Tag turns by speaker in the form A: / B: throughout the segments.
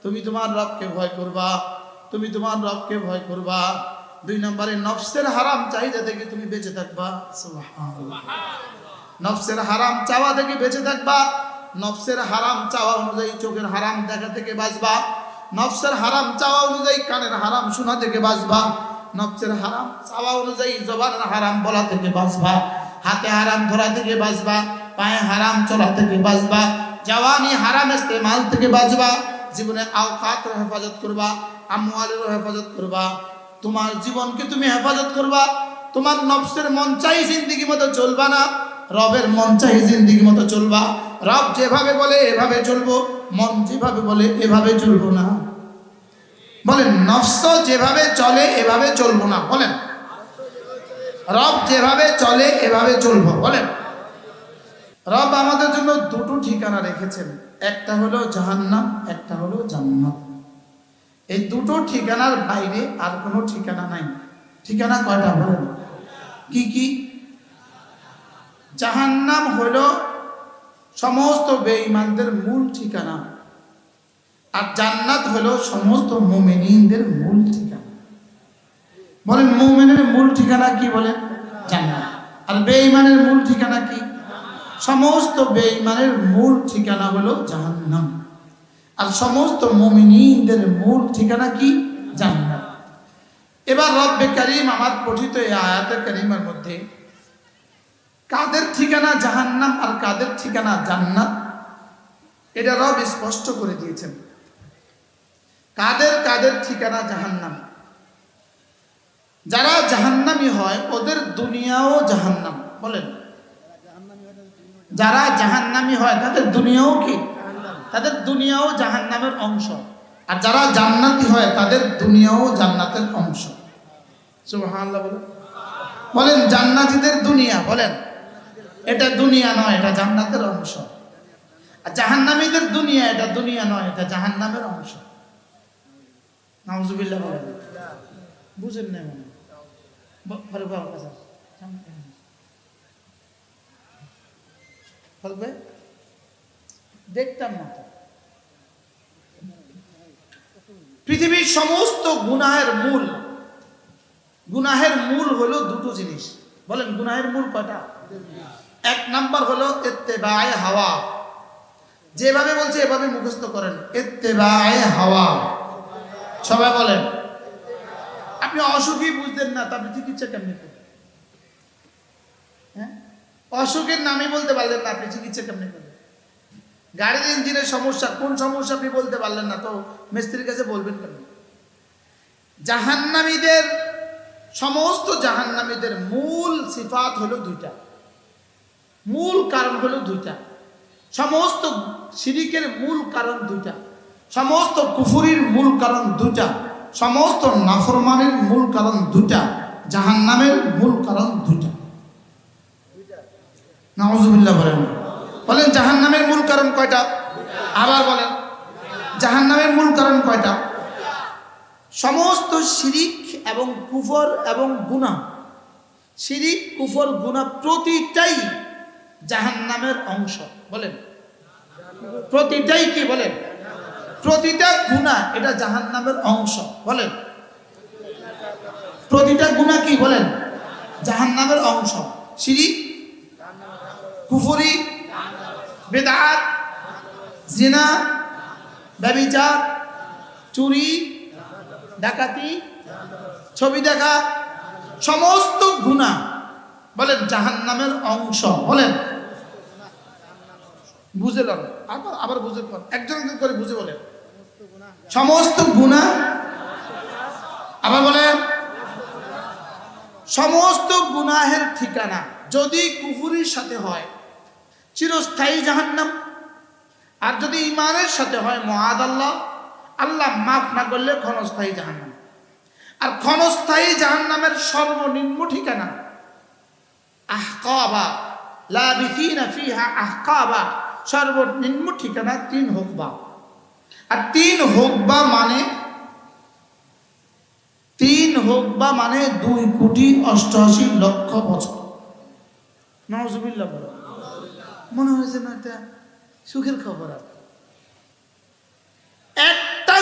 A: তুমি তোমার রবকে ভয় করবা, তুমি তোমার রবকে ভয় করবা। 2 নম্বরে নফসের হারাম চাহিদা থেকে তুমি বেঁচে থাকবা। সুবহানাল্লাহ। নফসের হারাম চাওয়া থেকে বেঁচে থাকবা। নফসের হারাম চাওয়া অনুযায়ী চোখের হারাম দেখা থেকে বাঁচবা। নফসের হারাম চাওয়া অনুযায়ী কানের হারাম শোনা থেকে বাঁচবা। নফসের হারাম চাওয়া অনুযায়ী জবানের হারাম বলা থেকে বাঁচবা। হাতে হারাম ধরা থেকে বাঁচবা। পায়ে হারাম চলা থেকে বাঁচবা। জওয়ানি হারাম ইস্তেমাল থেকে বাঁচবা। জীবনে আওকাতের হেফাজত করবা, আমওয়ালের হেফাজত করবা। তোমার জীবনকে তুমি হেফাজত করবা। তোমার নফসের মন চাই জিন্দেগি মতো চলবা না, রবের মন চাই জিন্দেগি মতো চলবা। রব যেভাবে বলে এভাবে চলবো, মন যেভাবে বলে এভাবে চলবো না। বলেন নফস যেভাবে চলে এভাবে চলবো না। বলেন রব যেভাবে চলে এভাবে চলবো। বলেন রব আমাদের জন্য 2টো ঠিকানা রেখেছেন, একটা হলো জাহান্নাম, একটা হলো জান্নাত। এই 2টো ঠিকানার বাইরে আর কোনো ঠিকানা নাই। ঠিকানা কয়টা বলেন? কি কি? জাহান্নাম হলো সমস্ত বেঈমানদের মূল ঠিকানা, আর জান্নাত হলো সমস্ত মুমিনদের মূল ঠিকানা। বলেন মুমিনের মূল ঠিকানা কি? বলেন জান্নাত। আর বেঈমানের মূল ঠিকানা কি? সমস্ত বেঈমানের মূল ঠিকানা হলো জাহান্নাম, আর সমস্ত মুমিনদের মূল ঠিকানা কি? জান্নাত। এবার রব্বে কারীম আমার পঠিত এই আয়াতে কারীমার মধ্যে কাদের ঠিকানা জাহান্নাম আর কাদের ঠিকানা জান্নাত এটা রব স্পষ্ট করে দিয়েছেন। কাদের কাদের ঠিকানা জাহান্নাম। যারা জাহান্নামী হয় ওদের দুনিয়াও জাহান্নাম। বলেন যারা জাহান্নামী হয় তাদের দুনিয়াও কি? তাদের দুনিয়াও জাহান্নামের অংশ। আর যারা জান্নাতি হয় তাদের দুনিয়াও জান্নাতের অংশ। সুবহানাল্লাহ। বলেন বলেন জান্নাতীদের দুনিয়া, বলেন এটা দুনিয়া নয়, এটা জান্নাতের অংশ। আর জাহান্নামীদের দুনিয়া এটা দুনিয়া নয়, এটা জাহান্নামের অংশ। নাউজুবিল্লাহ। বলেন বুঝেন না মনে দেখতাম না তো। পৃথিবীর সমস্ত গুনাহের মূল হলো 2টো জিনিস। বলেন গুনাহের মূল কয়টা? 1 নাম্বার হলো ইত্তেবায়ে হাওয়া। যেভাবে বলছে এভাবে মুখস্থ করেন, ইত্তেবায়ে হাওয়া। সবাই বলেন। আপনি অসুখী বুঝতেন না, তারপরে চিকিৎসা কেমনি করবেন? হ্যাঁ, অসুখের নামই বলতে পারলেন না, আপনি চিকিৎসা কেমনি করবেন? গাড়ির ইঞ্জিনের সমস্যা, কোন সমস্যা আপনি বলতে পারলেন না, তো মিস্ত্রির কাছে বলবেন কেন? জাহান্নামীদের সমস্ত জাহান্নামীদের মূল সিফাত হলো 2টা, মূল কারণ হলো 2টা। সমস্ত শিরিকের মূল কারণ 2টা, সমস্ত কুফরির মূল কারণ 2টা, সমস্ত নাফরমানের মূল কারণ 2টা, জাহান্নামের মূল কারণ 2টা। নাউজুবিল্লাহ। বলেন বলেন জাহান্নামের মূল কারণ কয়টা? আবার বলেন জাহান্নামের মূল কারণ কয়টা? সমস্ত শিরিক এবং কুফর এবং গুনাহ, শিরিক কুফর গুনাহ প্রতিটাই জাহান্নামের অংশ। বলেন প্রতিটাই কি? বলেন প্রতিটা গুনাহ এটা জাহান্নামের অংশ। বলেন প্রতিটা গুনাহ কি? বলেন জাহান্নামের অংশ। শিরিক, কুফরি, বিদআত, জিনা, ব্যভিচার, চুরি, ডাকাতি, ছবি দেখা, সমস্ত গুনাহ বলেন জাহান্নামের অংশ। বলেন বুঝে লন, আবার বুঝে পড়, একজন করে বুঝে বলেন সমস্ত গুনাহ। আবার বলেন সমস্ত গুনাহের ঠিকানা যদি কুফরির সাথে হয় চিরস্থায়ী জাহান্নাম, আর যদি ঈমানের সাথে হয় মুআদাল্লাহ, আল্লাহ মাফ না করলে ক্ষণস্থায়ী জাহান্নাম। আর ক্ষণস্থায়ী জাহান্নামের সর্বনিম্ন ঠিকানা আহকাবা, লাবিথিনা ফিহা আহকাবা, সর্বনিম্ন ঠিকানা 3 হুকবা। আর 3 হুকবা মানে 2,88,00,000 বছর। নাউজুবিল্লাহ। বলো মনে হয়েছে না এটা সুখের খবর? আর একটা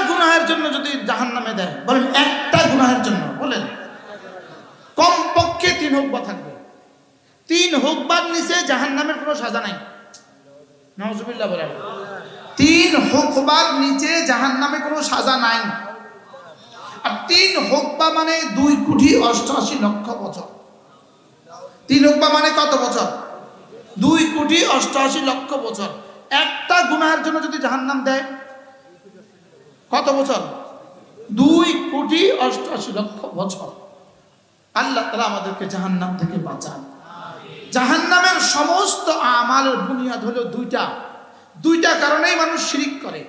A: দেয়? বলেন একটা গুনাহের জন্য, বলেন কমপক্ষে 3 হুকবা থাকবে। 3 হুকবার নিচে জাহান্নামের কোনো সাজা নাই। নাউজুবিল্লাহ বলেন। 3 হুকবার নিচে জাহান্নামে কোনো সাজা নাই। আর 3 হুকবা মানে 2,88,00,000 বছর। 3 হুকবা মানে কত বছর? 2,88,00,000 বছর। একটা গুনাহের জন্য যদি জাহান্নাম দেয় কত বছর? 2,88,00,000 বছর। আল্লাহ তাআলা আমাদেরকে জাহান্নাম থেকে বাঁচান। জাহান্নামের সমস্ত আমালের বুনিয়াদ হলো দুইটা কারণেই মানুষ শিরিক করে,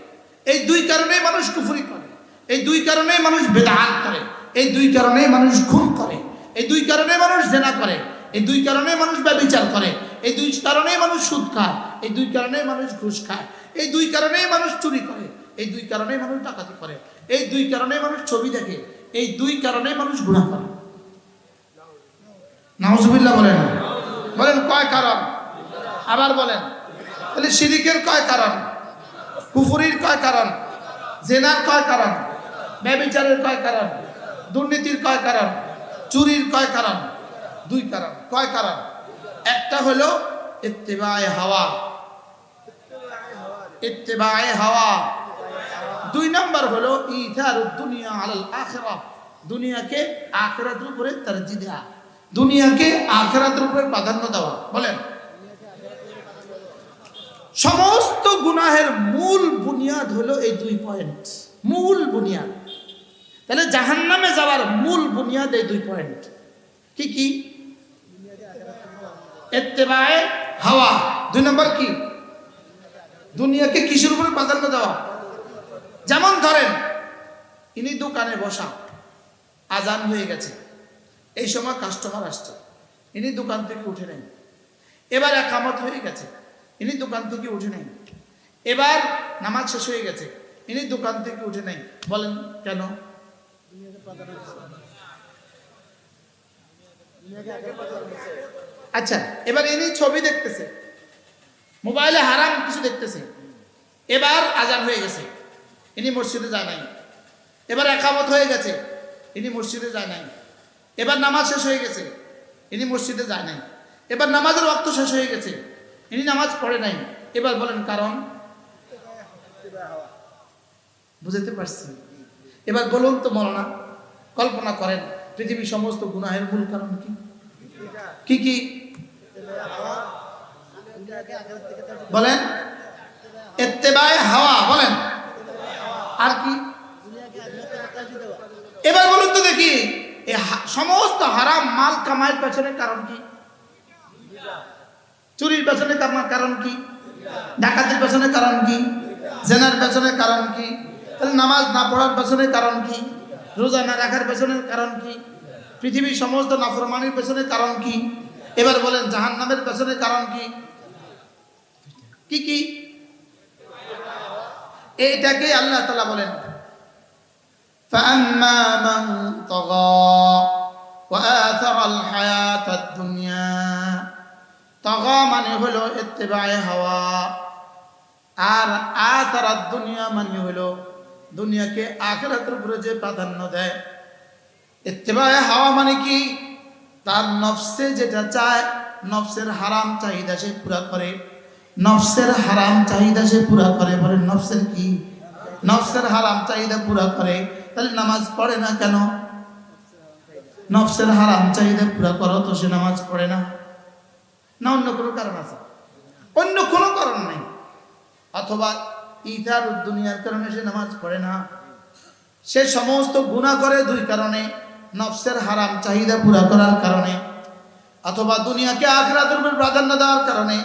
A: এই 2 কারণেই মানুষ কুফরি করে, এই 2 কারণেই মানুষ বিদআত করে, এই 2 কারণেই মানুষ খুন করে, এই 2 কারণেই মানুষ জিনা করে, এই 2 কারণেই মানুষ ব্যভিচার করে, এই 2 কারণেই মানুষ সুদ খায়, এই 2 কারণেই মানুষ ঘুষ খায়, এই 2 কারণেই মানুষ চুরি করে, এই 2 কারণেই মানুষ ডাকাতি করে, এই 2 কারণেই মানুষ ছবি দেখে, এই 2 কারণেই মানুষ গুনাহ করে। নাউজুবিল্লাহ বলেন। বলেন কয় কারণ? আবার বলেন। তাহলে শিরিকের কয় কারণ? কুফরির কয় কারণ? জিনার কয় কারণ? ব্যভিচারের কয় কারণ? দুর্নীতির কয় কারণ? চুরির কয় কারণ? 2 কারণ। কয় কারণ? একটা হলো ইত্তিবায়ে হাওয়া, ইত্তিবায়ে হাওয়া। 2 নাম্বার হলো ইথারুদ দুনিয়া আলাল আখিরাহ, দুনিয়াকে আখিরাতের উপরে তারজিহ দেওয়া, দুনিয়াকে আখিরাতের উপরে প্রাধান্য দেওয়া। বলেন সমস্ত গুনাহের মূল বুনিয়াদ হলো এই 2 পয়েন্ট, মূল বুনিয়াদ। তাহলে জাহান্নামে যাওয়ার মূল বুনিয়াদ এই 2 পয়েন্ট। কি কি? ইত্তিবায়ে হাওয়া। 2 নম্বর কি? দুনিয়াকে কিসের উপরে প্রাধান্য দেওয়া। যেমন ধরেন ইনি দোকানে বসা, আজান হয়ে গেছে, এই সময় কাস্টমার আসছে, ইনি দোকান থেকে উঠে নেন। এবার ইকামত হয়ে গেছে, ইনি দোকান থেকে উঠে নেন। এবার নামাজ শেষ হয়ে গেছে, ইনি দোকান থেকে উঠে নেন। বলেন কেন? আচ্ছা, এবার ইনি ছবি দেখতেছে, মোবাইলে হারাম কিছু দেখতেছে। এবার আজান হয়ে গেছে, ইনি মসজিদে যায় নাই। এবার ইকামত হয়ে গেছে, ইনি মসজিদে যায় নাই। এবার নামাজ শেষ হয়ে গেছে, ইনি মসজিদে যায় নাই। এবার নামাজের ওয়াক্ত শেষ হয়ে গেছে, ইনি নামাজ পড়ে নাই। এবার বলেন কারণ? বুঝতে পারছি? এবার বলুন তো মৌলানা, কল্পনা করেন পৃথিবীর সমস্ত গুনাহের মূল কারণ কি কি কি? বলেন ইত্তিবায়ে হাওয়া। বলেন আর কি? এবার বলুন তো দেখি এই সমস্ত হারাম মাল কামাইয়ের পেছনে কারণ কি? চুরির পেছনে কারণ কি? ডাকাতির পেছনে কারণ কি? জিনার পেছনে কারণ কি? তাহলে নামাজ না পড়ার পেছনে কারণ কি? রোজা না রাখার পেছনে কারণ কি? পৃথিবীর সমস্ত নাফরমানির পেছনে কারণ কি? এবার বলেন জাহান্নামের পেছনে কারণ কি? কি কি? এইটাকে আল্লাহ তাআলা বলেন فأما من طغى وآثر الحياة الدنيا। طغى মানে হলো ইত্তিবায়ে হাওয়া, আর আথারাত দুনিয়া মানে হলো দুনিয়াকে আখিরাতের উপরে যে প্রাধান্য দেয়। ইত্তিবায়ে হাওয়া মানে কি? তার নফসে যেটা চায়, নফসের হারাম চাহিদা সে পুরা করে, নফসের হারাম চাহিদা সে পুরা করে। বলেন নফসের কি? নফসের হারাম চাহিদা পুরা করে। তাহলে নামাজ পড়ে না কেন? নফসের হারাম চাহিদা পুরা করো তো সে নামাজ পড়ে না? না অন্য কোনো কারণ আছে? অন্য কোনো কারণ নেই। অথবা ইথারুদ দুনিয়ার কারণে সে নামাজ পড়ে না। সে সমস্ত গুনাহ করে 2 কারণে, নফসের হারাম চাহিদা পুরা করার কারণে, অথবা দুনিয়াকে আখিরাতের উপর প্রাধান্য দেওয়ার কারণে।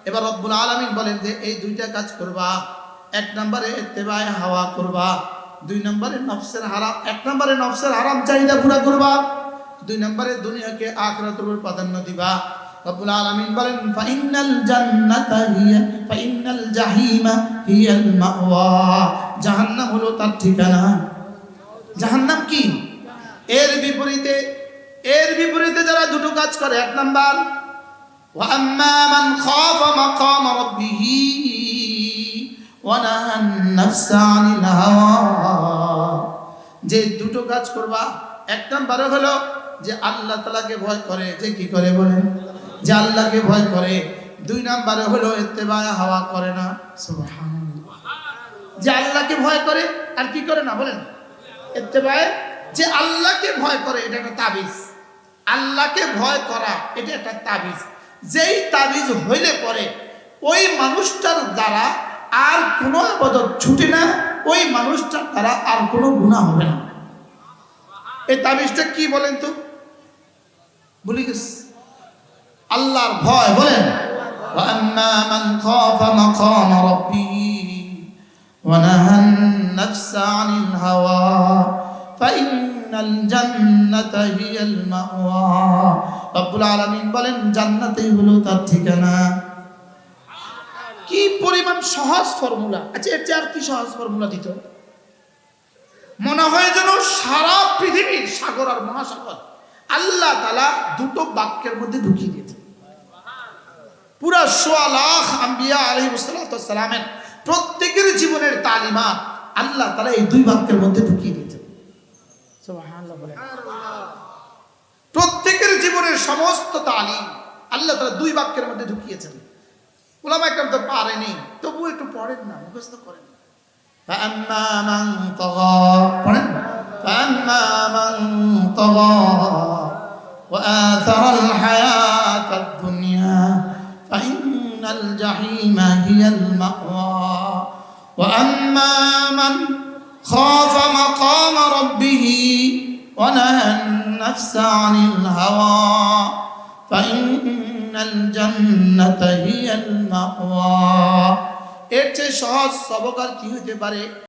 A: এবার রব্বুল আলামিন বলেন যে এই 2টা কাজ করবা। 1 নম্বরে ইত্তিবায়ে হাওয়া করবা, 2 নম্বরে নফসের হারাম, 1 নম্বরে নফসের হারাম চাহিদা পুরা করবা, 2 নম্বরে দুনিয়াকে আখিরাতের উপর প্রাধান্য দিবা। রব্বুল আলামিন বলেন ফাইনাল জান্নাতা হিয়া ফাইনাল জাহিমা হিয়াল মাওয়া। জাহান্নাম হলো তার ঠিকানা। জাহান্নাম কি? এর বিপরীতে যারা 2টো কাজ করে। 1 নাম্বার ওয়া আম্মা মান খাফা মাকাম রাব্বিহি ওয়া নাহান নাফসা আনিল হাওয়া। যে যে দুটো কাজ করবা, এক নম্বরে হলো যে আল্লাহ তাআলাকে ভয় করে, যে কি করে বলেন, যে আল্লাহকে ভয় করে। দুই নম্বরে হলো ইত্তেবায়ে হাওয়া করে না। সুবহানাল্লাহ। যে আল্লাহকে ভয় করে আর কি করে না বলেন, ইত্তেবায়ে। যে আল্লাহকে ভয় করে এটা একটা তাবিজ, আল্লাহকে ভয় করা এটা একটা তাবিজ। যেই তাবিজ হইলে পরে ওই মানুষটার দ্বারা আর কোনো ইবাদত ছুটে না, ওই মানুষটার দ্বারা আর কোনো গুনাহ হবে না। এই তাবিজটা কি বলেন তো, ভুলে গেছি। আল্লাহর ভয় বলেন, ওয়া আম্মা মান খাফা মাকাম রাব্বিহি ওয়া নাহান নাফসা আনিল হাওয়া ফাইন্নাল জান্নাতা হিয়াল মাওয়া। রব্বুল আলামিন বলেন জান্নাতেই হলো তার ঠিকানা। কি পরিমাণ সহজ ফর্মুলা! আচ্ছা এর চেয়ে আর কি সহজ ফর্মুলা দিত? মনে হয় যেন সারা পৃথিবীর সাগর আর মহাসাগর আল্লাহ তাআলা দুটো বাক্যের মধ্যে ঢুকিয়ে দিয়েছে। পুরা ১৬ লাখ আম্বিয়া আলাইহিস সালামের প্রত্যেকের জীবনের তালিমাত আল্লাহ তাআলা এই দুই বাক্যের মধ্যে ঢুকিয়ে দিয়েছে। সুবহানাল্লাহ বলেন। প্রত্যেকের জীবনের সমস্ত তালিম আল্লাহ তাআলা দুই বাক্যের মধ্যে ঢুকিয়েছেন। উলামা একরাম তো পারেনি, তবু একটু পড়েন না, মুখস্থ করেন। فأما من طغى فأما من طغى وآثر الحياة الدنيا فإن الجحيم هي المأوى وأما من خاف مقام ربه ونهى النفس عن الهوى فإن الجنة هي المأوى। এর চেয়ে সহজ সবক আর কি হতে পারে?